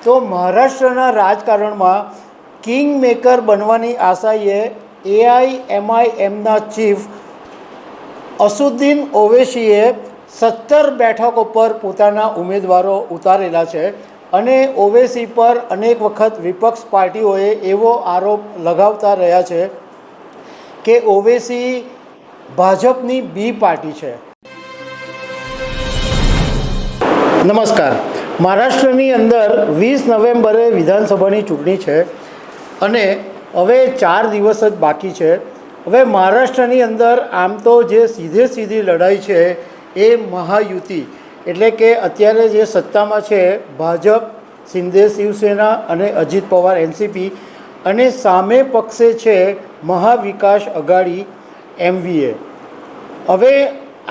તો મહારાષ્ટ્રના રાજકારણમાં કિંગ મેકર બનવાની આશાએ એઆઈએમઆઈએમના ચીફ અસદુદ્દીન ઓવૈસીએ 17 બેઠકો પર પોતાના ઉમેદવારો ઉતારેલા છે અને ઓવૈસી પર અનેક વખત વિપક્ષ પાર્ટીઓએ એવો આરોપ લગાવતા રહ્યા છે કે ઓવૈસી ભાજપની બી પાર્ટી છે. નમસ્કાર. મહારાષ્ટ્રની અંદર 20 નવેમ્બરે વિધાનસભાની ચૂંટણી છે અને હવે 4 દિવસ જ બાકી છે. હવે મહારાષ્ટ્રની અંદર આમ તો જે સીધી લડાઈ છે એ મહાયુતિ એટલે કે અત્યારે જે સત્તામાં છે ભાજપ, શિંદે શિવસેના અને અજીત પવાર એનસીપી, અને સામે પક્ષે છે મહાવિકાસ અઘાડી એમવીએ. હવે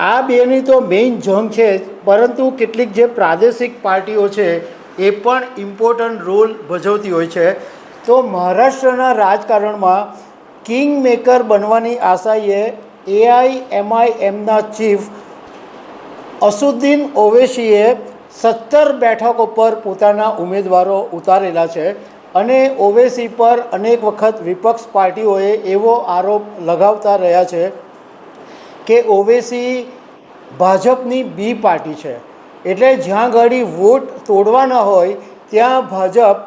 આ બેની તો મેઇન જંગ છે જ, પરંતુ કેટલીક જે પ્રાદેશિક પાર્ટીઓ છે એ પણ ઇમ્પોર્ટન્ટ રોલ ભજવતી હોય છે. તો મહારાષ્ટ્રના રાજકારણમાં કિંગ મેકર બનવાની આશાએ એઆઈએમઆઈએમના ચીફ અસદુદ્દીન ઓવૈસીએ 17 બેઠકો પર પોતાના ઉમેદવારો ઉતારેલા છે અને ઓવૈસી પર અનેક વખત વિપક્ષ પાર્ટીઓએ એવો આરોપ લગાવતા રહ્યા છે કે ઓવૈસી ભાજપની બી પાર્ટી છે. એટલે જ્યાં ઘડી વોટ તોડવાના હોય ત્યાં ભાજપ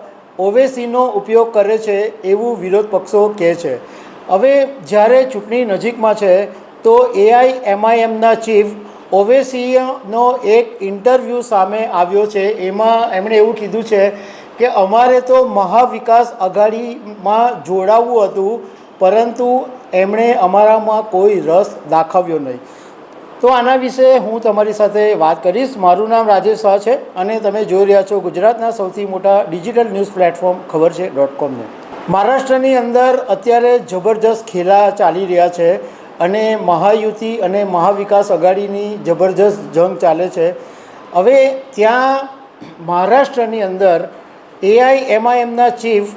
ઓવૈસીનો ઉપયોગ કરે છે એવું વિરોધ પક્ષો કહે છે. હવે જ્યારે ચૂંટણી નજીકમાં છે તો એઆઈએમઆઈએમના ચીફ ઓવૈસીનો એક ઇન્ટરવ્યૂ સામે આવ્યો છે. એમાં એમણે એવું કીધું છે કે અમારે તો મહાવિકાસ અઘાડીમાં જોડાવવું હતું, પરંતુ એમણે અમારામાં કોઈ રસ દાખવ્યો નહીં. તો આના વિશે હું તમારી સાથે વાત કરીશ. મારું નામ રાજેશ શાહ છે અને તમે જોઈ રહ્યા છો ગુજરાતના સૌથી મોટા ડિજિટલ ન્યૂઝ પ્લેટફોર્મ ખબર છે .comને. મહારાષ્ટ્રની અંદર અત્યારે જબરજસ્ત ખેલા ચાલી રહ્યા છે અને મહાયુતિ અને મહાવિકાસ અઘાડીની જબરજસ્ત જંગ ચાલે છે. હવે ત્યાં મહારાષ્ટ્રની અંદર એઆઈએમઆઈએમના ચીફ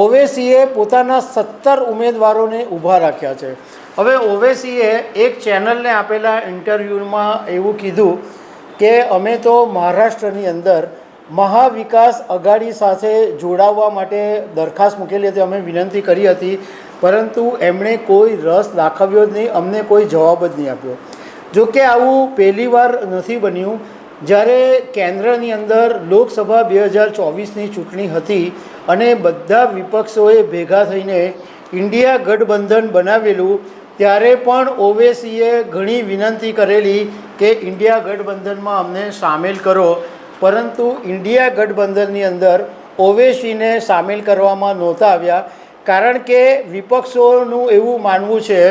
ઓવૈસીએ પોતાના 17 ઉમેદવારોને ઊભા રાખ્યા છે. હવે ઓવૈસીએ એક ચેનલને આપેલા ઇન્ટરવ્યૂમાં એવું કીધું કે અમે તો મહારાષ્ટ્રની અંદર મહાવિકાસ અઘાડી સાથે જોડાવવા માટે દરખાસ્ત મૂકેલી હતી, અમે વિનંતી કરી હતી, પરંતુ એમણે કોઈ રસ દાખવ્યો જ નહીં, અમને કોઈ જવાબ જ નહીં આપ્યો. જો કે આવું પહેલીવાર નથી બન્યું. જ્યારે કેન્દ્રની અંદર લોકસભા 2024ની ચૂંટણી હતી અને બધા વિપક્ષોએ ભેગા થઈને ઇન્ડિયા ગઠબંધન બનાવેલું, ત્યારે પણ ઓવૈસીએ ઘણી વિનંતી કરેલી કે ઇન્ડિયા ગઠબંધનમાં અમને સામેલ કરો, પરંતુ ઇન્ડિયા ગઠબંધનની અંદર ઓવૈસીને સામેલ કરવામાં નહોતા આવ્યા. કારણ કે વિપક્ષોનું એવું માનવું છે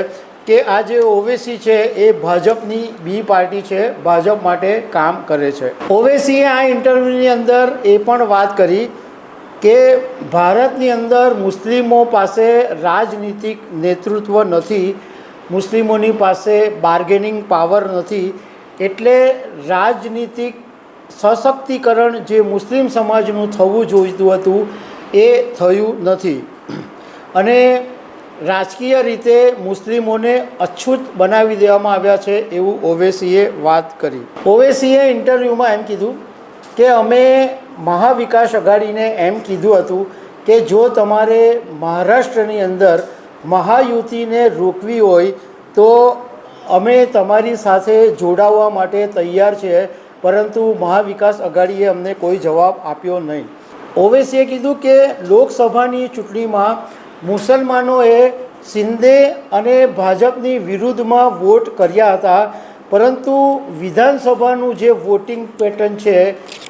કે આ જે ઓવૈસી છે એ ભાજપની બી પાર્ટી છે, ભાજપ માટે કામ કરે છે. ઓવૈસીએ આ ઇન્ટરવ્યૂની અંદર એ પણ વાત કરી કે ભારતની અંદર મુસ્લિમો પાસે રાજનીતિક નેતૃત્વ નથી, મુસ્લિમોની પાસે બાર્ગેનિંગ પાવર નથી, એટલે રાજનીતિક સશક્તિકરણ જે મુસ્લિમ સમાજનું થવું જોઈતું હતું એ થયું નથી અને રાજકીય રીતે મુસ્લિમોને અછૂત બનાવી દેવામાં આવ્યા છે એવું ઓવૈસીએ વાત કરી. ઓવૈસીએ ઇન્ટરવ્યૂમાં એમ કીધું કે અમે મહાવિકાસ અઘાડીને એમ કીધું હતું કે જો તમારે મહારાષ્ટ્રની અંદર મહાયુતિને રોકવી હોય તો અમે તમારી સાથે જોડાવા માટે તૈયાર છીએ, પરંતુ મહાવિકાસ અઘાડીએ અમને કોઈ જવાબ આપ્યો નહીં. ઓવૈસીએ કીધું કે લોકસભાની ચૂંટણીમાં મુસલમાનોએ શિંદે અને ભાજપની વિરુદ્ધમાં વોટ કર્યા હતા, પરંતુ વિધાનસભાનું જે વોટિંગ પેટર્ન છે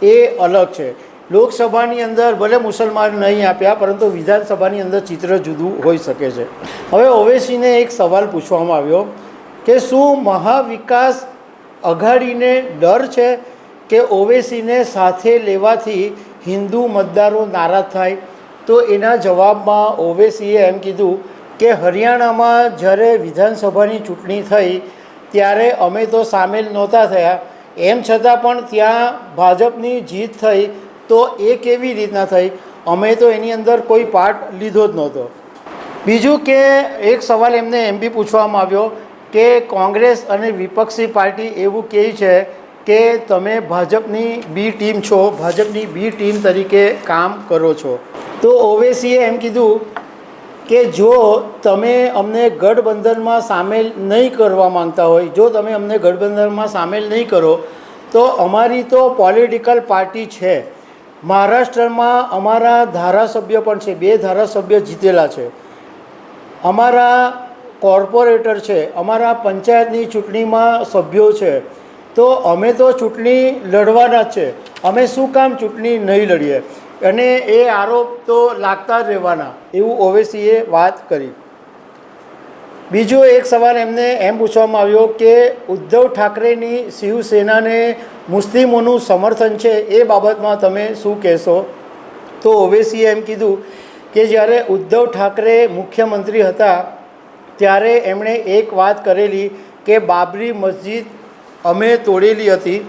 એ અલગ છે. લોકસભાની અંદર ભલે મુસલમાન નહીં આપ્યા, પરંતુ વિધાનસભાની અંદર ચિત્ર જુદું હોઈ શકે છે. હવે ઓવૈસીને એક સવાલ પૂછવામાં આવ્યો કે શું મહાવિકાસ અઘાડીને ડર છે કે ઓવૈસીને સાથે લેવાથી હિન્દુ મતદારો નારાજ થાય? તો એના જવાબમાં ઓવૈસીએ એમ કીધું કે હરિયાણામાં જ્યારે વિધાનસભાની ચૂંટણી થઈ ત્યારે અમે તો સામેલ નહોતા થયા, એમ છતાં પણ ત્યાં ભાજપની જીત થઈ, તો એ કેવી રીતના થઈ? અમે તો એની અંદર કોઈ પાર્ટ લીધો જ નહોતો. બીજું કે એક સવાલ એમને એમ બી પૂછવામાં આવ્યો કે કોંગ્રેસ અને વિપક્ષી પાર્ટી એવું કહે છે કે તમે ભાજપની બી ટીમ છો, ભાજપની બી ટીમ તરીકે કામ કરો છો. તો ઓવૈસીએ એમ કીધું કે જો તમે અમને ગઠબંધનમાં સામેલ નહીં કરવા માંગતા હોય, જો તમે અમને ગઠબંધનમાં સામેલ નહીં કરો તો અમારી તો પોલિટિકલ પાર્ટી છે. મહારાષ્ટ્રમાં અમારા ધારાસભ્ય પણ છે, 2 ધારાસભ્ય જીતેલા છે, અમારા કોર્પોરેટર છે, અમારા પંચાયતની ચૂંટણીમાં સભ્યો છે. તો અમે તો ચૂંટણી લડવાના જ છે, અમે શું કામ ચૂંટણી નહીં લડીએ? અને એ આરોપ તો લાગતા જ રહેવાના, એવું ઓવૈસીએ વાત કરી. બીજો એક સવાલ એમને એમ પૂછવામાં આવ્યો કે ઉદ્ધવ ઠાકરેની શિવસેનાને મુસ્લિમોનું સમર્થન છે, એ બાબતમાં તમે શું કહેશો? તો ઓવૈસીએ એમ કીધું કે જ્યારે ઉદ્ધવ ઠાકરે મુખ્યમંત્રી હતા ત્યારે એમણે એક વાત કરેલી કે બાબરી મસ્જિદ અમે તોડેલી હતી,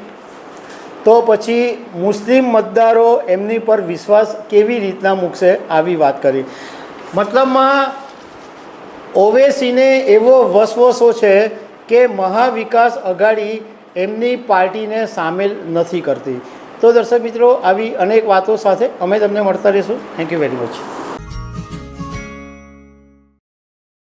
તો પછી મુસ્લિમ મતદારો એમની પર વિશ્વાસ કેવી રીતના મૂકશે, આવી વાત કરી. મતલબમાં ઓવૈસીને એવો વસવસો છે કે મહાવિકાસ અઘાડી એમની પાર્ટીને સામેલ નથી કરતી. તો દર્શક મિત્રો, આવી અનેક વાતો સાથે અમે તમને મળતા રહીશું. Thank you very much.